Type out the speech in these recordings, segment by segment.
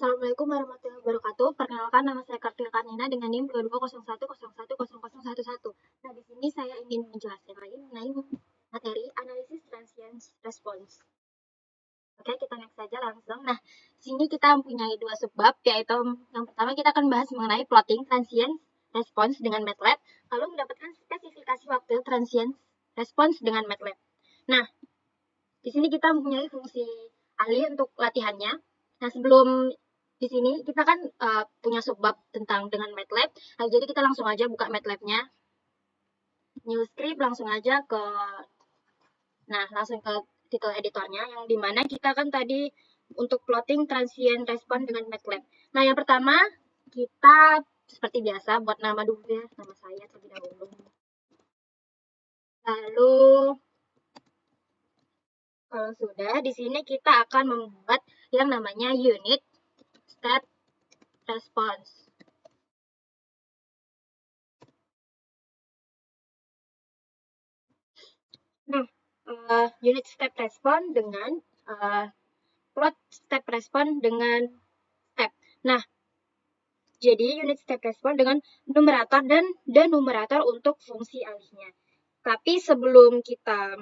Assalamualaikum warahmatullahi wabarakatuh. Perkenalkan, nama saya Kartika Karnina dengan NIM 2201010011. Nah, di sini saya ingin menjelaskan lagi mengenai materi analisis transient response. Oke, kita next saja langsung. Nah, di sini kita mempunyai dua subbab, yaitu yang pertama kita akan bahas mengenai plotting transient response dengan MATLAB, lalu mendapatkan spesifikasi waktu transient response dengan MATLAB. Nah, di sini kita mempunyai fungsi ahli untuk latihannya. Nah, sebelum di sini kita kan punya subbab tentang dengan MATLAB. Nah, jadi kita langsung aja buka MATLAB-nya. New script, langsung aja ke title editornya, yang dimana kita kan tadi untuk plotting transient response dengan MATLAB. Nah, yang pertama kita seperti biasa buat nama dulu ya, nama saya terlebih dahulu. Lalu kalau sudah, di sini kita akan membuat yang namanya unit step response. Nah, unit step response dengan plot step response dengan step. Nah, jadi unit step response dengan numerator dan denumerator untuk fungsi alihnya. Tapi sebelum kita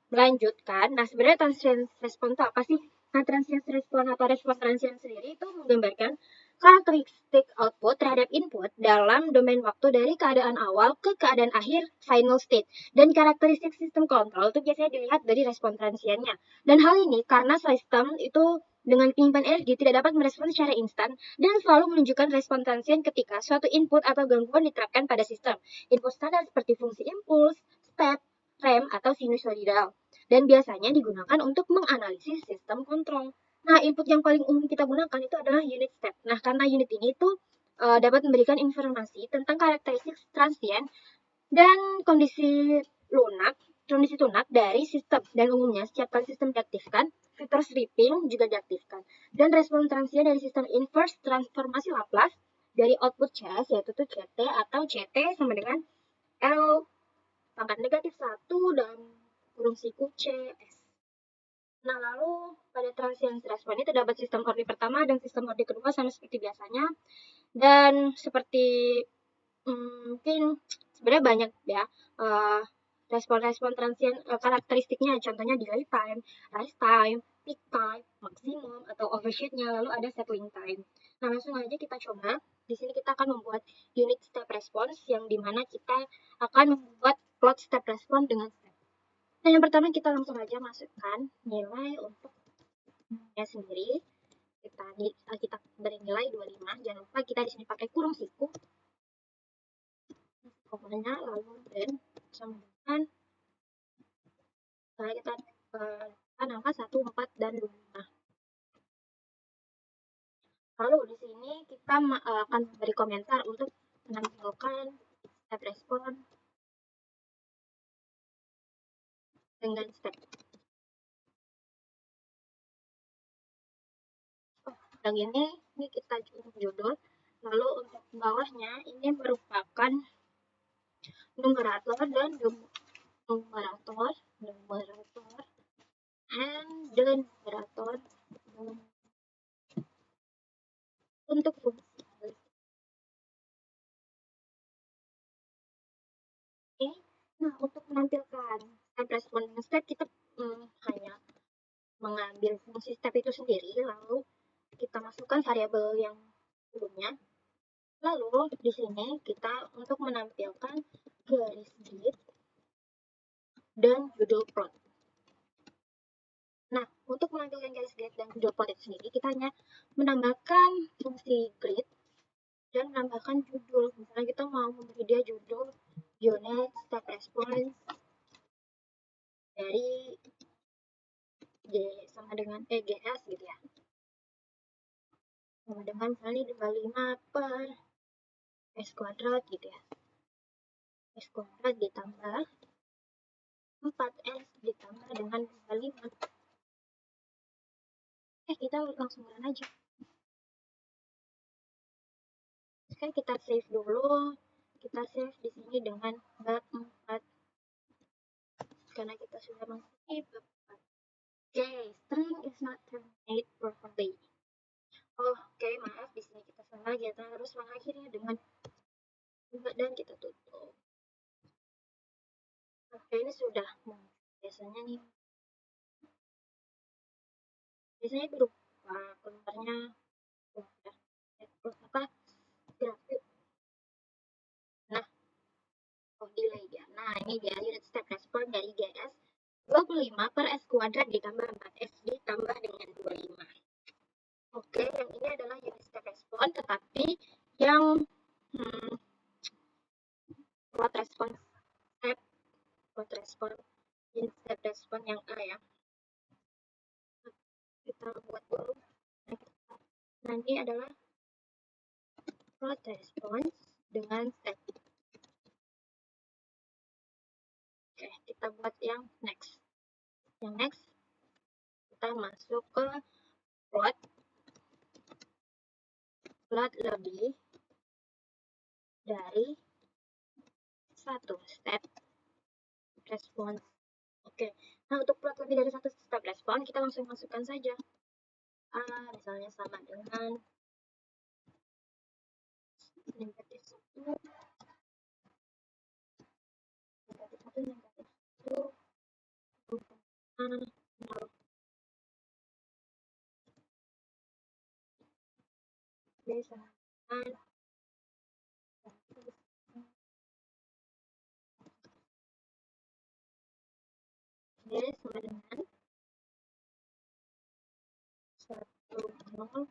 melanjutkan, nah sebenarnya transient response itu apa sih? Nah, transient response atau respon transient sendiri itu menggambarkan karakteristik output terhadap input dalam domain waktu dari keadaan awal ke keadaan akhir final state. Dan karakteristik sistem kontrol itu biasanya dilihat dari respon transiennya. Dan hal ini karena sistem itu dengan penyimpan energi tidak dapat merespon secara instan dan selalu menunjukkan respon transien ketika suatu input atau gangguan diterapkan pada sistem. Input standar seperti fungsi impuls, step, rem, atau sinusoidal. Dan biasanya digunakan untuk menganalisis sistem kontrol. Nah, input yang paling umum kita gunakan itu adalah unit step. Nah, karena unit ini itu dapat memberikan informasi tentang karakteristik transient dan kondisi tunak dari sistem. Dan umumnya setiap kali sistem diaktifkan, fitur stripping juga diaktifkan. Dan respon transient dari sistem inverse transformasi Laplace dari output CS, yaitu CT atau CT sama dengan L pangkat negatif 1 dan kurung siku CS. Nah, lalu pada transient response ini terdapat sistem order pertama dan sistem order kedua sama seperti biasanya. Dan seperti mungkin sebenarnya banyak ya respon-respon transient karakteristiknya, contohnya delay time, rise time, peak time, maksimum atau overshoot-nya, lalu ada settling time. Nah, langsung aja kita coba. Di sini kita akan membuat unit step response yang dimana kita akan membuat plot step response dengan step. Nah, yang pertama kita langsung aja masukkan nilai untuk ya sendiri. Kita beri nilai 25. Jangan lupa kita di sini pakai kurung siku. Komanya lalu dan sama dengan kita angka 1, 4, dan 5. Lalu di sini kita akan memberi komentar untuk menampilkan step respon dengan step. Yang ini kita judul. Lalu untuk bawahnya ini merupakan numerator dan numerator and denumerator untuk fungsi. Oke. Nah, untuk menampilkan step respon dengan step kita hanya mengambil fungsi step itu sendiri, lalu kita masukkan variabel yang sebelumnya. Lalu di sini kita untuk menampilkan garis grid dan judul plot. Nah, untuk menampilkan garis grid dan judul plot itu sendiri, kita hanya menambahkan fungsi grid dan menambahkan judul. Misalnya kita mau memberi dia judul unit step response dari G sama dengan GS gitu ya. Sama dengan misalnya 25 per S kuadrat gitu ya. S kuadrat ditambah 4S ditambah dengan 25. Kita langsung run aja. Oke, kita save dulu. Kita save di sini dengan bab 4. Karena kita sudah mengisi bab 4. Okay, string is not terminated properly. biasanya berupa keluarnya apa grafik. Nah, delay dia. Nah, ini dia unit step respon dari GS 25 per S kuadrat ditambah 4S ditambah dengan 25. Oke, yang ini adalah unit step respon, tetapi yang plot respon unit step respon yang A ya. Kita buat dulu. Nah, ini adalah plot response dengan step. Oke, kita buat yang next. Yang next, kita masuk ke plot lebih dari satu step respon. Oke, nah untuk plot lebih dari satu step respon, kita langsung masukkan saja. Misalnya sama dengan negatif 1, negatif 1, B sama dengan B sama dengan 1, 0.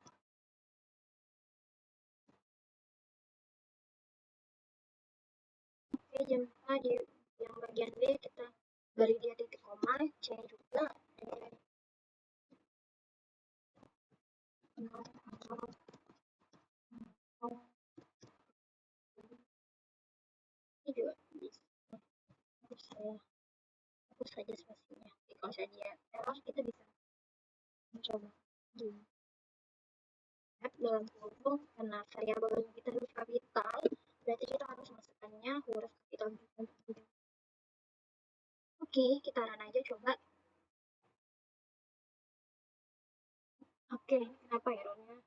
Oke, jangan lupa di yang bagian B kita beri dia titik koma, C juga. Ini juga bisa. Hapus saja spasinya. Kalau saja error, kita bisa mencoba dalam kurung karena variabelnya kita huruf kapital, berarti kita harus masukkannya huruf kapital juga. Oke, kita run aja coba. Oke, kenapa errornya?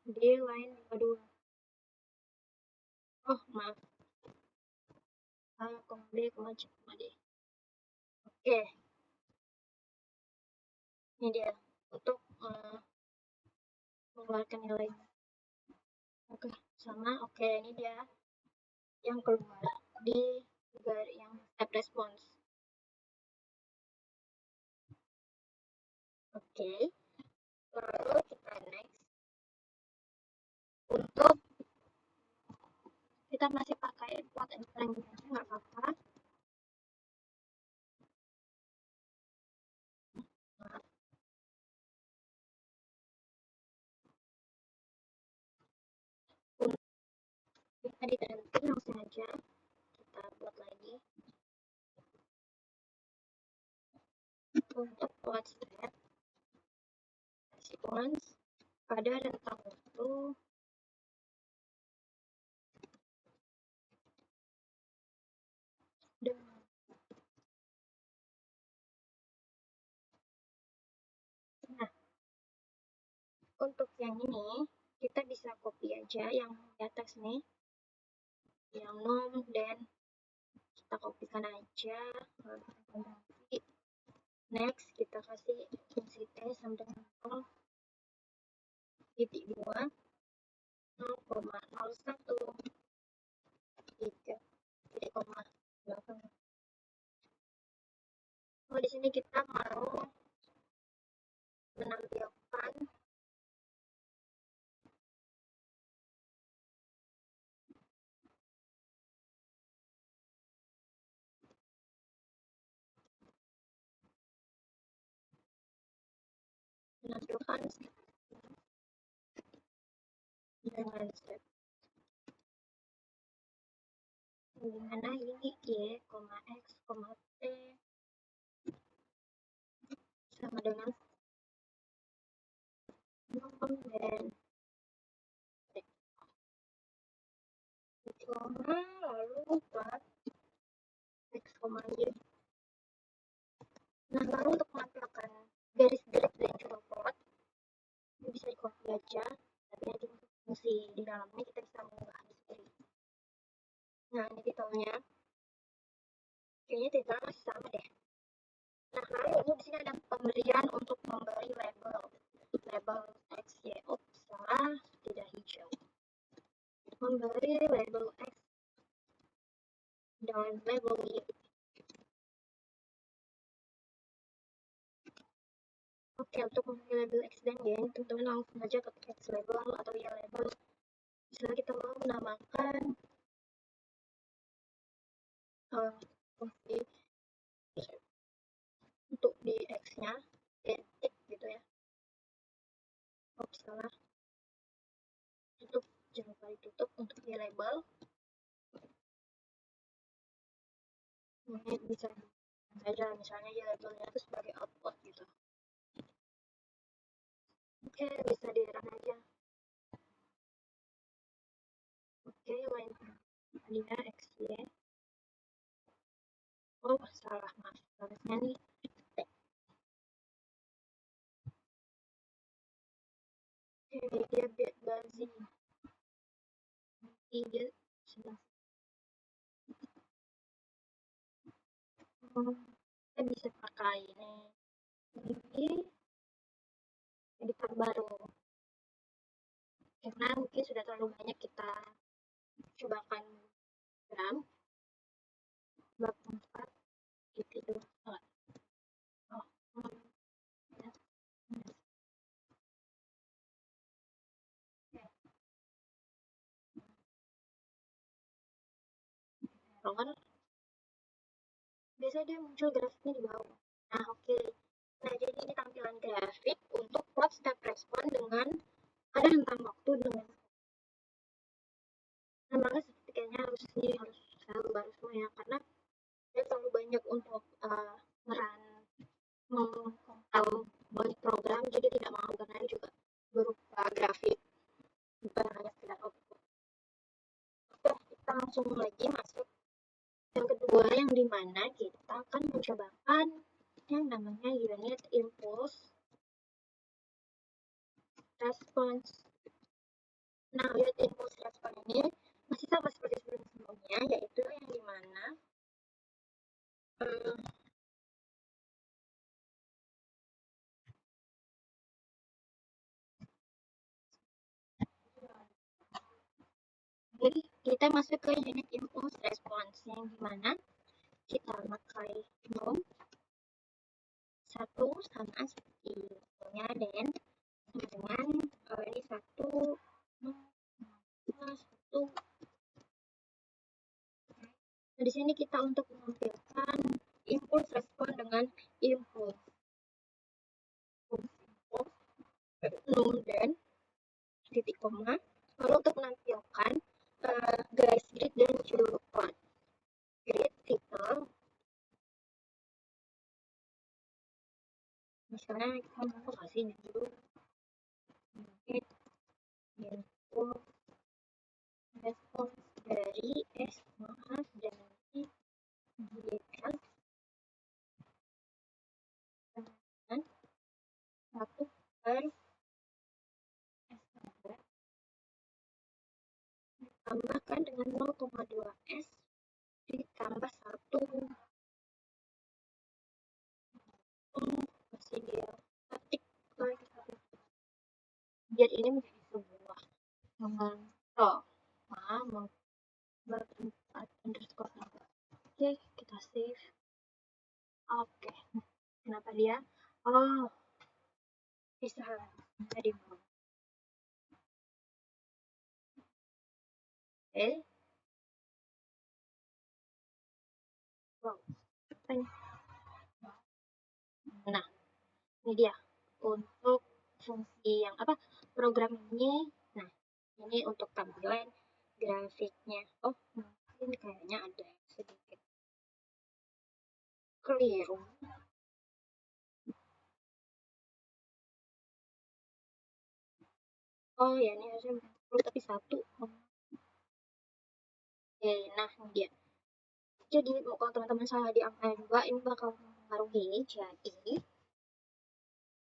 D line 22. Oh, maaf. A, B, C, D. Oke. Ini dia untuk mengeluarkan nilai. Oke, sama. Oke, ini dia yang keluar di yang step response. Oke, lalu kita next. Untuk kita masih pakai plot and plan aja, nggak apa-apa. Kita diganti langsung aja kita buat lagi untuk plot step sequence pada rentang waktu dengan. Nah, untuk yang ini kita bisa copy aja yang di atas nih, yang nom, dan kita kopikan aja. Next, kita kasih fungsi T sama dengan 0,2, 0,01, 3, titik koma belakang. Oh, di sini kita mau menampilkan dengan step dimana ini Y, X, T sama dengan nom dan koma lalu buat X, Y. Nah, lalu untuk menampilkan garis-garis dan juga plot ini bisa di copy aja, tapi nanti untuk fungsi di dalamnya kita bisa mengubah sendiri. Nah, ini titelnya kayaknya titelnya masih sama deh. Nah, lalu di sini ada pemberian untuk nom Oke, untuk memilih label X dan Y, teman-teman langsung aja ketik X label atau Y label. Misalnya kita mau menamakan fungsi untuk di X-nya titik gitu ya. Oh, salah. Tutup, jangan lupa ditutup untuk Y label. Ini bisa saja misalnya Y labelnya itu sebagai output gitu. Oke, bisa di-run aja. Oke, lain tadinya XY. Oh, salah, mas. Harusnya nih T. Oke, dia buzzing. Dia sedang. Kita bisa pakai ini editor baru. Karena mungkin sudah terlalu banyak kita cobakan program. Bab 4 gitu. Oh, error. Biasanya dia muncul grafiknya di bawah. Nah, oke. Nah, jadi ini tampilan grafik untuk plot step respon dengan ada rentang waktu dengan namanya kayaknya harus selalu baru semua ya, karena dia terlalu banyak untuk mengkompil banyak program, jadi tidak mau karena juga berupa grafik, bukan hanya sekedar output. Oke, kita langsung lagi masuk yang kedua, yang dimana kita akan mencobakan yang namanya unit impulse response. Nah, unit impulse response ini masih sama seperti sebelumnya, yaitu yang dimana jadi kita masuk ke unit impulse response yang dimana kita pakai nom 1 sama seperti ini, dan sama dengan ini 1 1. Nah, di sini kita untuk menampilkan impulse respon dengan impulse nom dan titik koma. Lalu untuk menampilkan garis grid dan judul plot. Grid title. Misalnya kita mau kasih judul grid info respons dari dari JK dengan 1 per ditambahkan dengan 0,2 S ditambah 1 kasih dia ketik biar ini menjadi sebuah contoh underscore. Oke, kita save. Oke, kenapa dia bisa jadi wow. Nah, ini dia untuk fungsi yang program ini. Nah, ini untuk tampilan grafiknya. Oh, mungkin kayaknya ada sedikit keliru. Oh ya, ini harusnya 10 tapi 1. Oke, nah ini dia. Jadi kalau teman-teman salah di angka 2, ini bakal mempengaruhi. Jadi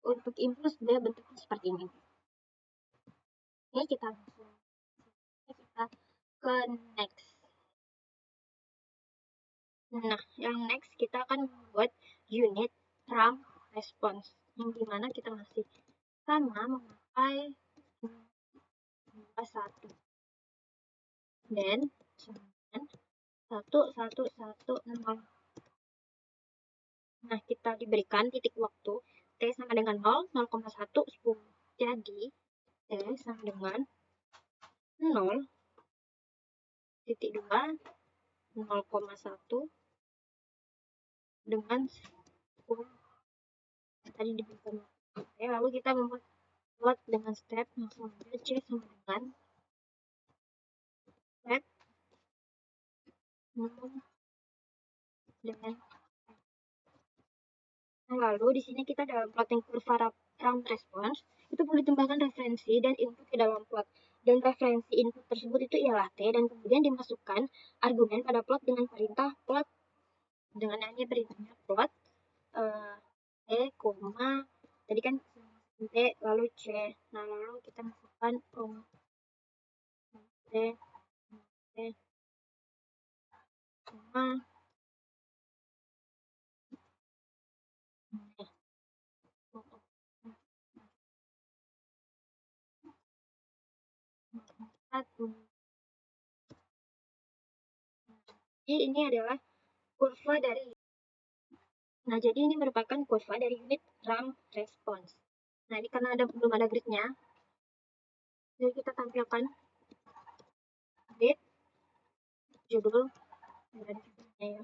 untuk impulse dia bentuknya seperti ini. Ini kita ke next. Nah, yang next kita akan membuat unit ramp response, yang dimana kita masih sama memakai 1 dan 1, 1, 1, 0. Nah, kita diberikan titik waktu T sama dengan 0, 0,1, 10. Jadi, T sama dengan 0, titik 2, 0,1 dengan 10. Tadi diberikan. Oke, lalu kita membuat plot dengan step langsung aja. C sama dengan step 0 dengan. Nah, lalu di sini kita dalam plotting kurva ramp response itu perlu ditambahkan referensi dan input ke dalam plot. Dan referensi input tersebut itu ialah T, dan kemudian dimasukkan argumen pada plot dengan perintah plot. Dengan hanya perintahnya plot T, tadi kan T lalu C. Nah, lalu kita masukkan T, T, Jadi ini adalah kurva dari. Nah, jadi ini merupakan kurva dari unit ramp response. Nah, ini karena belum ada gridnya, jadi kita tampilkan grid, judul, ada judulnya ya.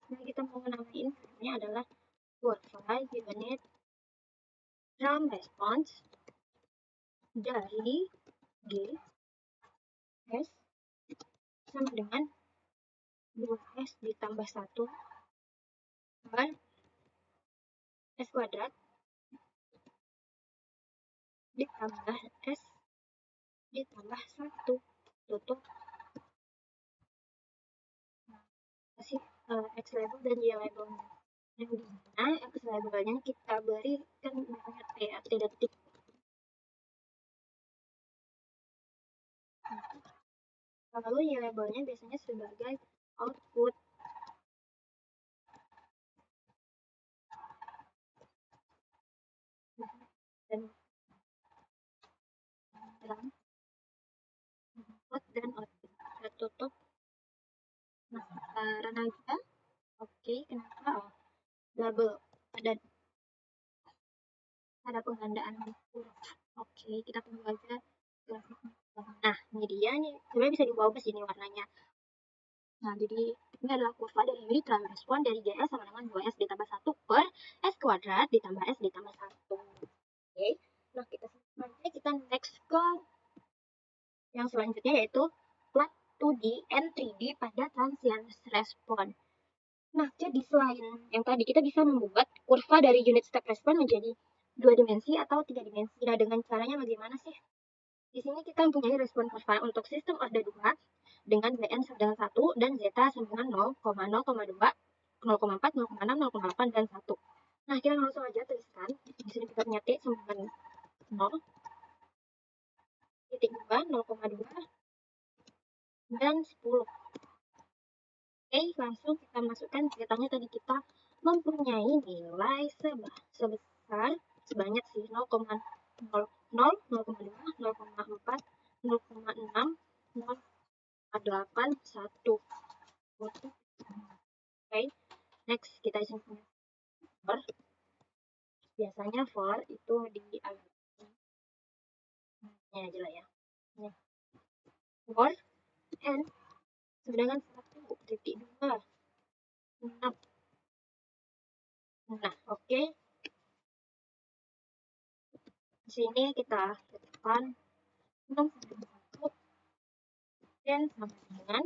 Nah, kita mau namain ini adalah kurva unit ramp response dari G S sama dengan 2S ditambah 1 per S kuadrat ditambah S ditambah 1 tutup. Kasih X label dan Y label. Yang dimana X labelnya kita berikan namanya T detik. Lalu Y labelnya biasanya sebagai output. Dan input dan output. Kita tutup. Nah, karena kita oke, kenapa? Double ada penggandaan huruf. Oke, kita tunggu aja grafiknya. Nah, ini dia nih. Sebenarnya bisa diubah ke sini warnanya. Nah, jadi ini adalah kurva dari unit ramp respon dari GS sama dengan 2S ditambah 1 per S kuadrat ditambah S ditambah 1. Oke, nah kita next ke yang selanjutnya yaitu plot 2D and 3D pada transient response. Nah, jadi selain yang tadi kita bisa membuat kurva dari unit step response menjadi 2 dimensi atau 3 dimensi. Nah, dengan caranya bagaimana sih? Di sini kita mempunyai respon kurva untuk sistem order 2 dengan Bn sama dengan 1 dan zeta sama dengan 0,0,2, 0,4, 0,6, 0,8 dan 1. Nah, kita langsung aja tuliskan. Di sini kita punya T sama dengan 0, titik 2, 0,2 dan 10. Oke, langsung kita masukkan ceritanya tadi kita mempunyai nilai sebesar sebanyak sih 0,0, 0,2, 0,4, 0,6, 0,8, 1. Oke, next kita isi for. Biasanya for itu di ini aja lah ya. For n sedangkan 1,2. Nah, oke. Di sini kita letakkan 6,1 dan sama dengan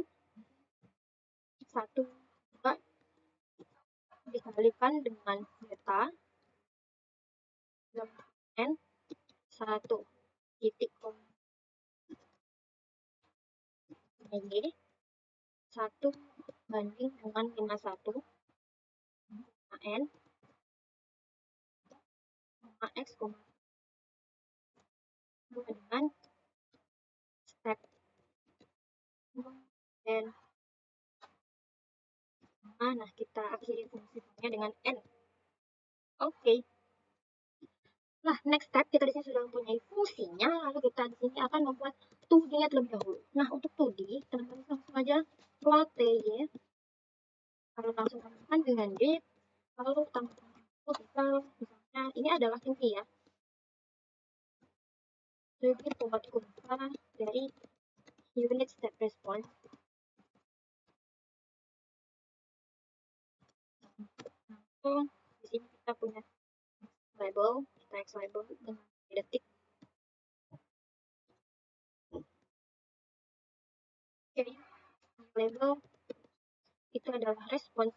1, 2 dikalikan dengan beta n 1 titik ini 1 banding dengan 51 n x dengan step dan nah kita akhiri fungsinya dengan n. Oke. Nah, next step kita di sini sudah mempunyai fungsinya, lalu kita di sini akan membuat 2D-nya terlebih dahulu. Nah, untuk 2D, teman-teman langsung aja plot TY. Lalu langsung tambahkan dengan grid, lalu tambahkan kita misalnya ini adalah inti ya. Jadi buat kunci dari unit step response. Langsung di sini kita punya label, kita X label dengan detik. Jadi label itu adalah respons.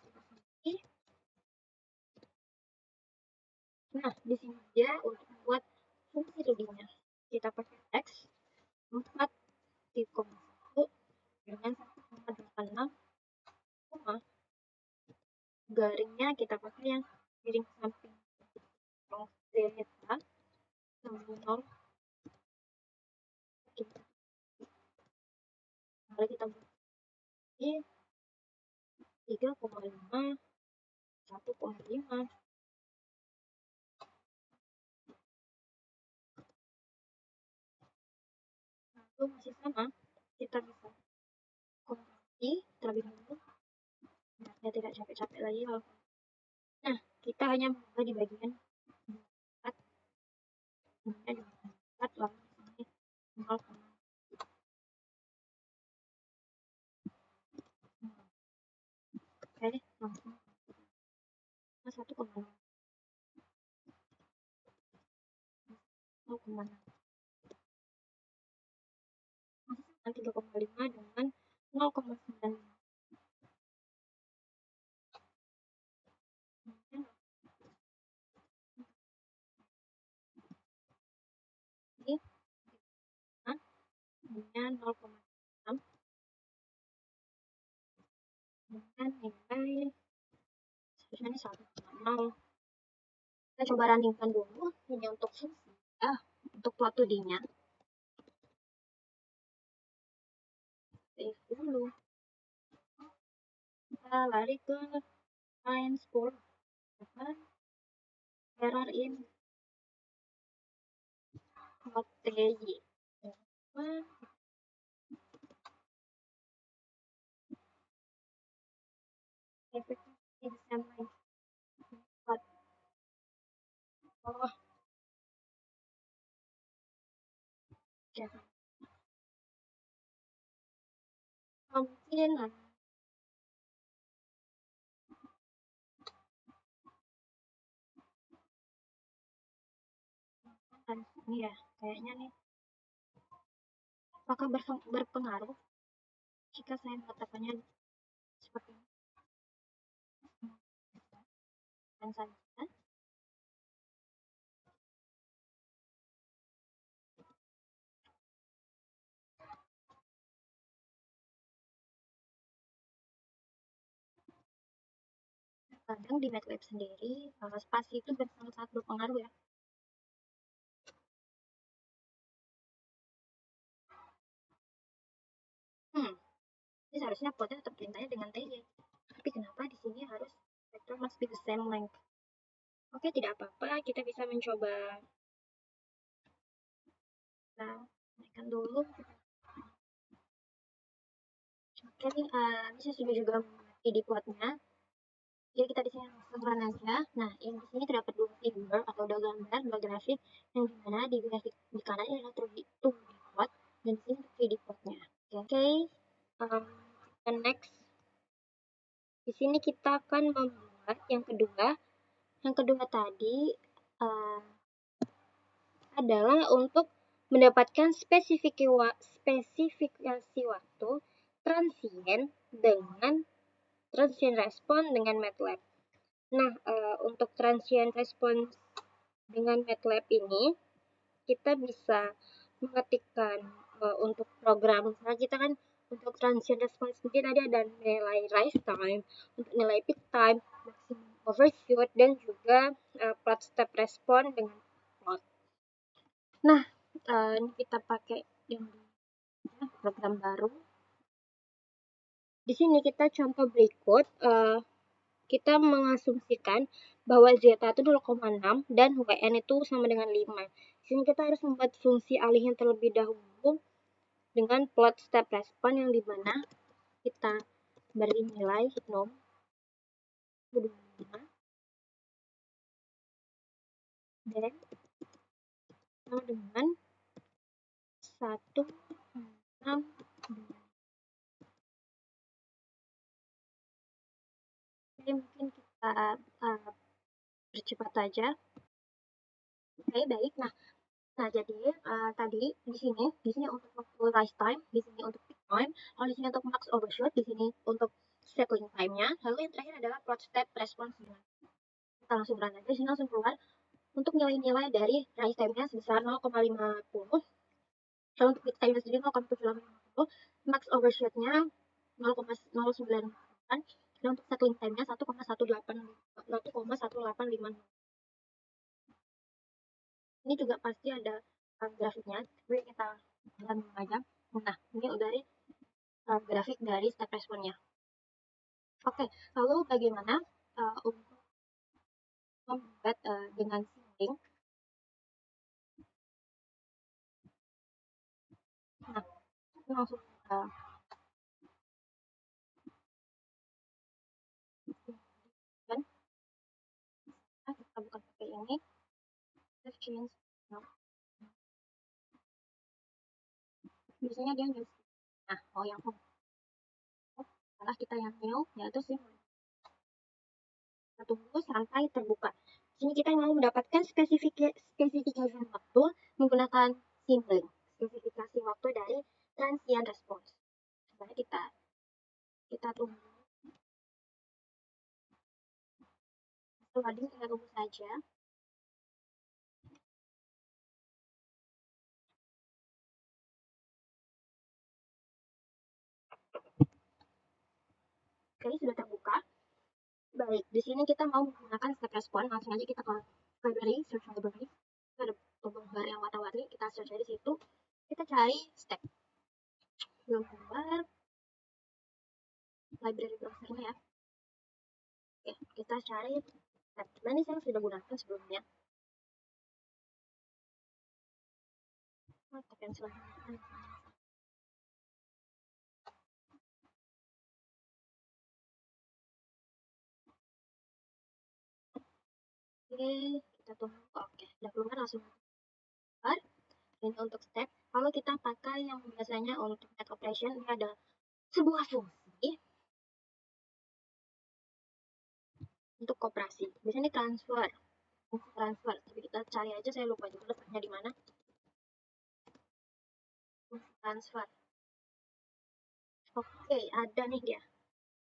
Nah, di sini dia untuk membuat fungsi 2D-nya. Kita pakai X 4,1 dengan 1,86, garingnya kita pakai yang garing samping delta sama 0. Lalu kita buat 3,5, 1,5. Lalu masih sama, kita bisa konversi terlebih dahulu. Ya, tidak capek-capek lagi. Nah, kita hanya mengubah di bagian 4, kemudian 4, lalu ini 0. Oke, langsung 1,0. 0,6. 3,5 dengan 0,9. Ini dengan 0,6 dengan nilai sebenarnya 1,0. Kita coba runtingkan dulu ini untuk fungsi untuk plot 2D-nya. Save dulu. Kita lari ke line 10. Error in plot TY. Efeknya di samping. Oh, mungkin ini ya kayaknya nih, apakah berpengaruh jika saya mengatakannya seperti ini? Dan saja kadang di MATLAB sendiri spasi itu sangat berpengaruh ya. Ini seharusnya plotnya tetap perintahnya dengan TY. Tapi kenapa di sini harus vector must be the same length? Oke, tidak apa-apa, kita bisa mencoba. Nah, naikkan dulu. Oke nih, ini saya sudah juga memiliki di plotnya. Jadi kita di sini langsung run aja. Nah, yang di sini terdapat dua figure atau dua gambar, dua grafik, yang dimana di grafik di kanan ini adalah 2D plot, dan di sini 3D plotnya. Oke, next. Di sini kita akan membuat yang kedua. Yang kedua tadi adalah untuk mendapatkan spesifikasi waktu transient dengan transient response dengan MATLAB. Nah, untuk transient response dengan MATLAB ini kita bisa mengetikkan untuk program. Misalnya kita kan untuk transient response sendiri tadi ada nilai rise time, untuk nilai peak time, maximum overshoot, dan juga plot step response dengan plot. Nah, ini kita pakai yang program baru. Di sini kita contoh berikut, kita mengasumsikan bahwa zeta itu 0,6 dan WN itu sama dengan 5. Di sini kita harus membuat fungsi alihnya terlebih dahulu dengan plot step response yang dimana kita beri nilai nom 25 then sama dengan 1,62. Oke, mungkin kita percepat saja. Oke, baik. Nah, jadi tadi di sini untuk waktu rise time, di sini untuk peak time, kalau di sini untuk max overshoot, di sini untuk settling time-nya. Lalu yang terakhir adalah plot step response. Kita langsung run aja, di sini langsung keluar untuk nilai-nilai dari rise time-nya sebesar 0,50. Kalau untuk peak time-nya sendiri 0,7850, max overshoot-nya 0,098, dan untuk settling time-nya 1,185. Ini juga pasti ada grafiknya, tapi kita run aja. Nah, ini udah grafik dari step responnya. Oke, lalu bagaimana untuk membuat dengan Simulink? Nah, langsung kan kita buka pakai ini, save change. Biasanya dia new. Nah, yang setelah kita yang new, yaitu Simulink. Kita tunggu sampai terbuka. Di sini kita mau mendapatkan spesifikasi waktu menggunakan Simulink. Spesifikasi waktu dari transient response. Coba kita tunggu. Loading kita tunggu saja. Oke, sudah terbuka. Baik, di sini kita mau menggunakan step respon. Langsung aja kita ke library, search library. Ada toolbar yang warna-warni, kita search aja di situ. Kita cari step. Belum keluar library browsernya ya. Oke, kita cari step. Nah, ini saya sudah gunakan sebelumnya. Tekan selanjutnya. Oke, kita tunggu. Oke, udah keluar langsung keluar. Dan untuk step, kalau kita pakai yang biasanya untuk net operation, ini ada sebuah fungsi untuk koperasi. Biasanya transfer. Tapi kita cari aja, saya lupa juga letaknya di mana. Transfer. Oke, ada nih dia.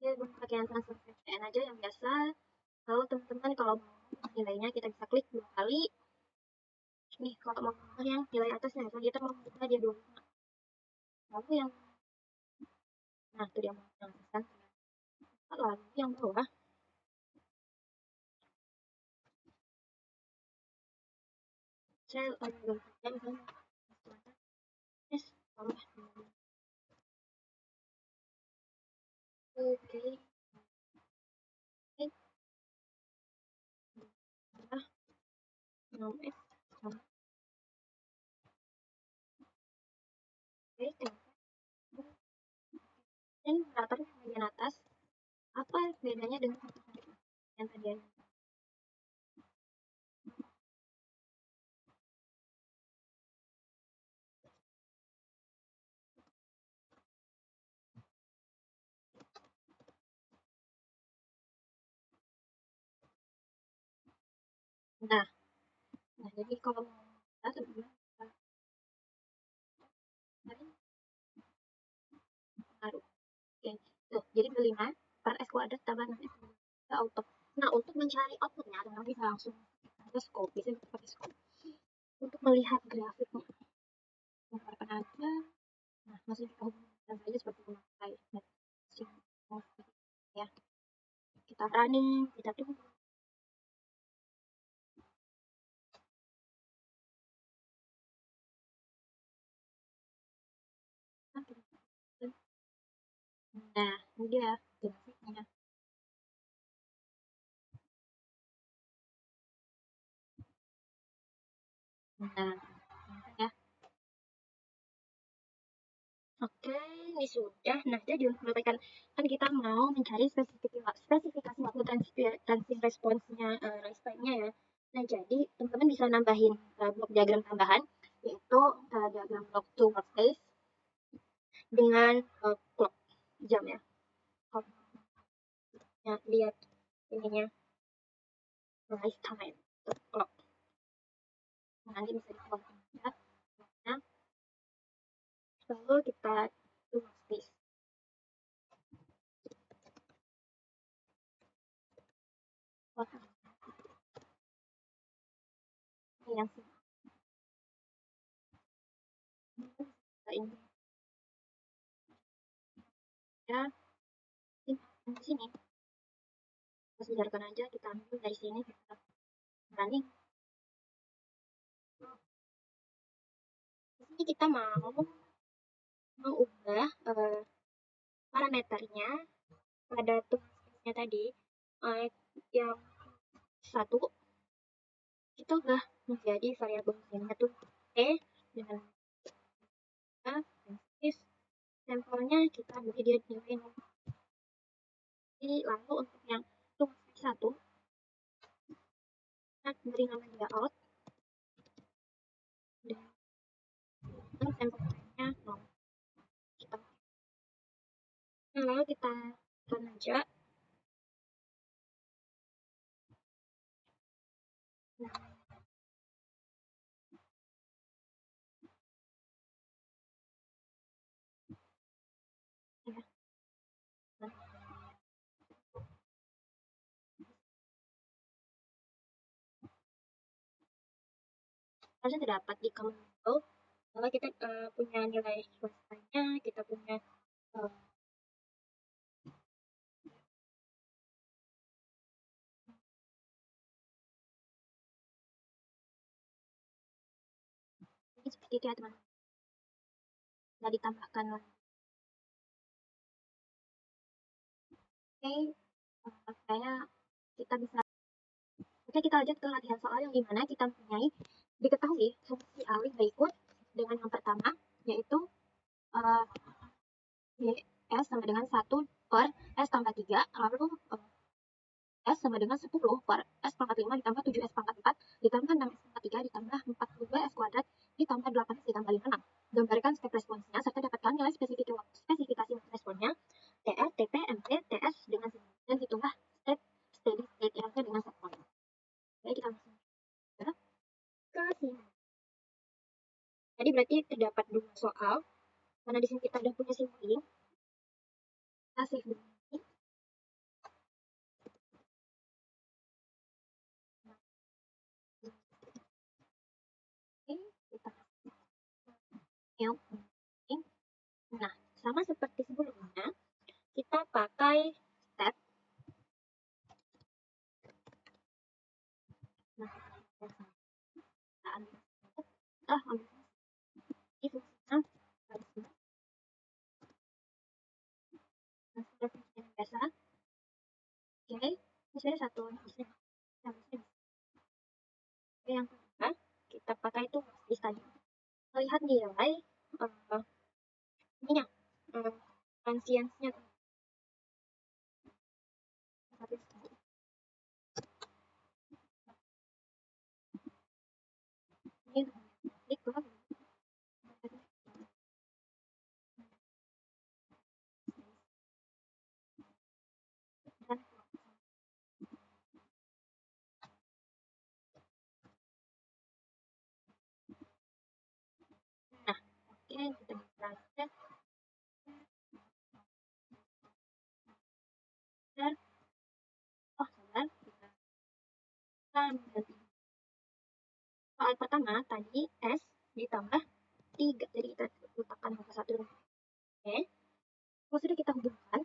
Dia pakai yang transfer VPN aja yang biasa. Lalu teman-teman kalau mau nilainya kita bisa klik 2 kali. Nih, kalau mau yang nilai atasnya, kalau kita mau buka dia 25. Lalu yang itu dia mau yang atas. Lalu yang bawah. Saya belum pakai misalnya. Yes, bawah. Oke. Dan rata bagian atas, apa bedanya dengan yang tadi? Nah, jadi kalau kita taruh. Oke, tuh, jadi 5 per S kuadrat tambah 6 S kuadrat auto. Nah, untuk mencari outputnya, teman bisa langsung pakai scope, bisa pakai scope untuk melihat grafiknya. Gambarkan aja. Nah, masih kita hubungkan saja seperti memakai ya. Kita running, kita tunggu. Nah, ini dia grafiknya. Nah, ya. Oke, ini sudah. Nah, jadi untuk mendapatkan kan kita mau mencari spesifikasi waktu transient response-nya, rise time-nya ya. Nah, jadi teman-teman bisa nambahin blok diagram tambahan, yaitu diagram blok to workspace dengan clock jam ya. Nah, lihat ininya rise time clock. Nah, nanti bisa dikeluarkan ya. Nah, lalu kita to workspace. Wah, ini yang ini ya, di sini. Kita biarkan aja, kita ambil dari sini, kita running. Di sini kita mau mengubah parameternya pada tugasnya tadi yang satu kita udah menjadi variabel yang tuh dengan sampelnya kita beri dia nilai 0. Jadi lalu untuk yang tugas satu kita beri nama dia out dan sampelnya 0. Kita lalu kita run aja. Nah, ya. Harusnya terdapat di command window kalau kita punya nilai swastanya, kita punya ini seperti itu ya teman-teman. Nah, ditambahkan lagi. Oke, kita lanjut ke latihan soal yang dimana kita mempunyai diketahui fungsi alih berikut dengan yang pertama, yaitu S sama dengan 1 per S tambah 3, lalu S sama dengan 10 per S pangkat 5 ditambah 7S pangkat 4 ditambah 6S pangkat 3 ditambah 42S kuadrat ditambah 8S ditambah 56. Gambarkan step responsnya serta dapatkan nilai spesifikasi responnya TR, TP, MP, TS dengan dan hitunglah step steady state error dengan set point. Oke, kita langsung ke sini. Tadi berarti terdapat 2 soal. Karena di sini kita udah punya simbolik. Kita save dulu. Nah, sama seperti sebelumnya, kita pakai step. Nah, ambil ini fungsinya biasa. Oke, ini sudah satu. Yang kedua, kita pakai itu list tadi. Melihat nilai ininya, transiensnya. Ini klik ke dan nah, oke, kita belajar soal pertama tadi S ditambah 3, jadi kita letakkan angka 1 dengan oke. Kalau sudah kita hubungkan,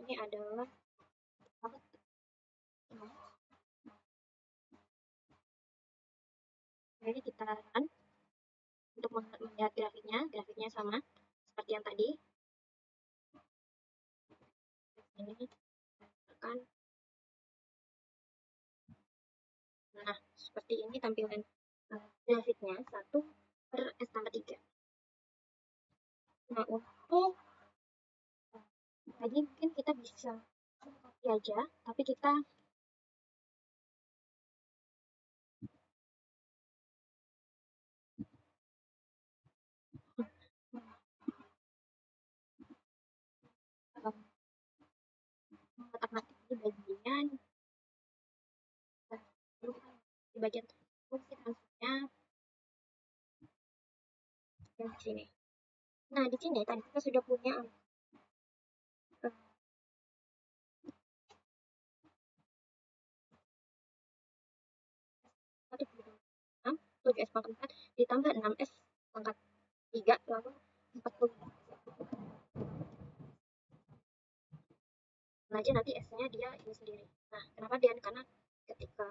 ini adalah jadi kita run untuk melihat grafiknya sama seperti yang tadi. Ini kan, nah seperti ini tampilan grafiknya 1/S tambah 3. Nah untuk tadi mungkin kita bisa copy aja, tapi kita otak-atik di bagian di bagian fungsi transfernya yang di sini. Nah di sini tadi kita sudah punya 7S pangkat 4 ditambah 6S pangkat 3 lalu 40. Nah aja nanti S-nya dia ini sendiri. Nah kenapa dia? Karena ketika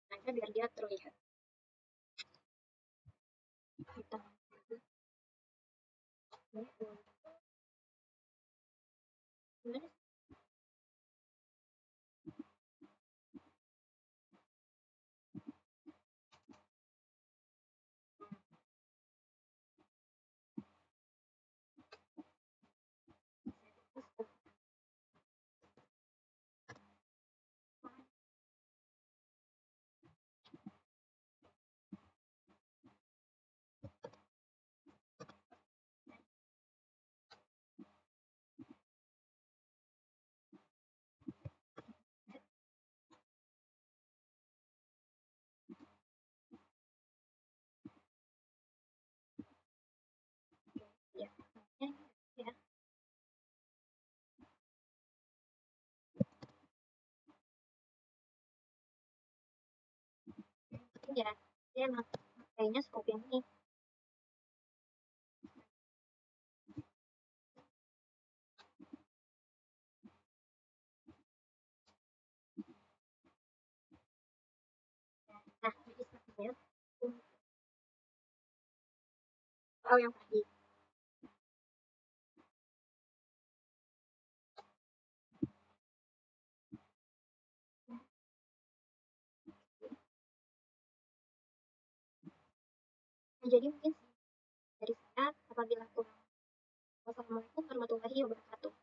nah biar dia terlihat. Kita gimana? Ya, ya. Ya, dia emang kayaknya scope yang ini. Nah, jadi sepertinya oh yang tadi. Nah, jadi mungkin dari saya apabila kurang. Wassalamualaikum warahmatullahi wabarakatuh.